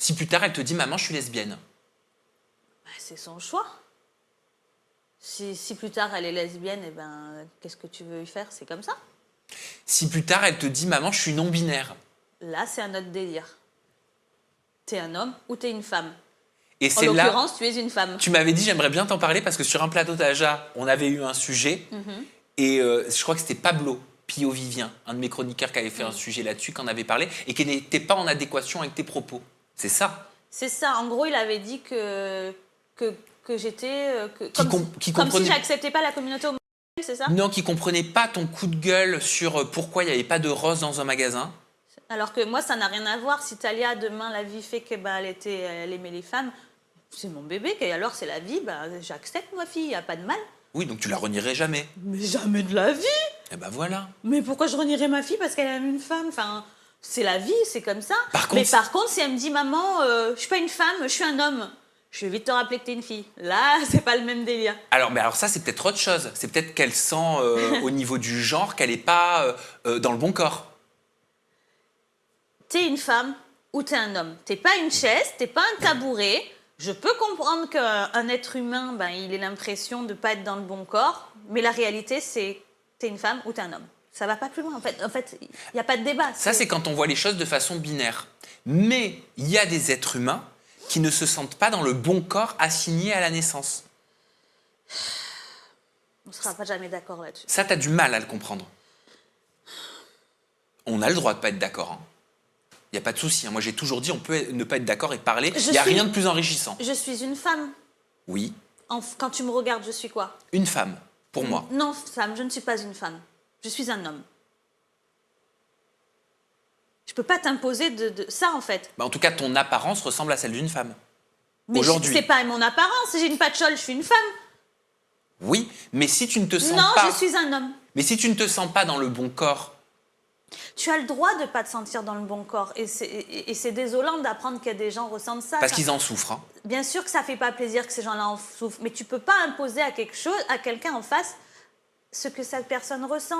Si plus tard, elle te dit « Maman, je suis lesbienne ». C'est son choix. Si plus tard elle est lesbienne, eh ben, qu'est-ce que tu veux y faire? C'est comme ça. Si plus tard, elle te dit « Maman, je suis non-binaire ». Là, c'est un autre délire. T'es un homme ou t'es une femme. Et En c'est là, l'occurrence, tu es une femme. tu m'avais dit, j'aimerais bien t'en parler parce que sur un plateau d'Aja, on avait eu un sujet et je crois que c'était Pablo Pio-Vivien, un de mes chroniqueurs qui avait fait un sujet là-dessus, qui en avait parlé et qui n'était pas en adéquation avec tes propos. C'est ça? C'est ça. En gros, il avait dit que j'étais... Qui comme si comprenait... j'acceptais pas la communauté homosexuelle, c'est ça? Non, qui comprenait pas ton coup de gueule sur pourquoi il n'y avait pas de rose dans un magasin. Alors que moi, ça n'a rien à voir. Si Talia, demain, la vie fait qu'elle elle aimait les femmes, c'est mon bébé, et alors c'est la vie, j'accepte ma fille, il n'y a pas de mal. Oui, donc tu la renierais jamais. Mais jamais de la vie. Et ben voilà. Mais pourquoi je renierais ma fille parce qu'elle aime une femme? Enfin, c'est la vie, c'est comme ça. Par Mais contre, par contre, si elle me dit, maman, je suis pas une femme, je suis un homme, je vais vite te rappeler que t'es une fille. Là, c'est pas le même délire. alors ça, c'est peut-être autre chose. C'est peut-être qu'elle sent au niveau du genre qu'elle n'est pas dans le bon corps. T'es une femme ou t'es un homme. T'es pas une chaise, t'es pas un tabouret. Je peux comprendre qu'un être humain, il ait l'impression de pas être dans le bon corps, mais la réalité, c'est t'es une femme ou t'es un homme. Ça va pas plus loin, en fait, il n'y a pas de débat. Ça, c'est quand on voit les choses de façon binaire. Mais il y a des êtres humains qui ne se sentent pas dans le bon corps assigné à la naissance. On sera pas jamais d'accord là-dessus. Ça, tu as du mal à le comprendre. On a le droit de pas être d'accord, hein. Il n'y a pas de souci. Moi, j'ai toujours dit on peut ne pas être d'accord et parler. Il n'y a rien de plus enrichissant. Je suis une femme. Oui. Quand tu me regardes, je suis quoi? Une femme, pour moi. Non, femme, je ne suis pas une femme. Je suis un homme. Je peux pas t'imposer de ça, en fait. En tout cas, ton apparence ressemble à celle d'une femme. Mais aujourd'hui. C'est pas mon apparence. Si j'ai une patchole, je suis une femme. Oui, mais si tu ne te sens non, pas... je suis un homme. Mais si tu ne te sens pas dans le bon corps... Tu as le droit de ne pas te sentir dans le bon corps. Et c'est désolant d'apprendre qu'il y a des gens ressentent ça. Parce qu'ils en souffrent. Hein. Bien sûr que ça ne fait pas plaisir que ces gens-là en souffrent. Mais tu ne peux pas imposer à quelqu'un en face ce que cette personne ressent.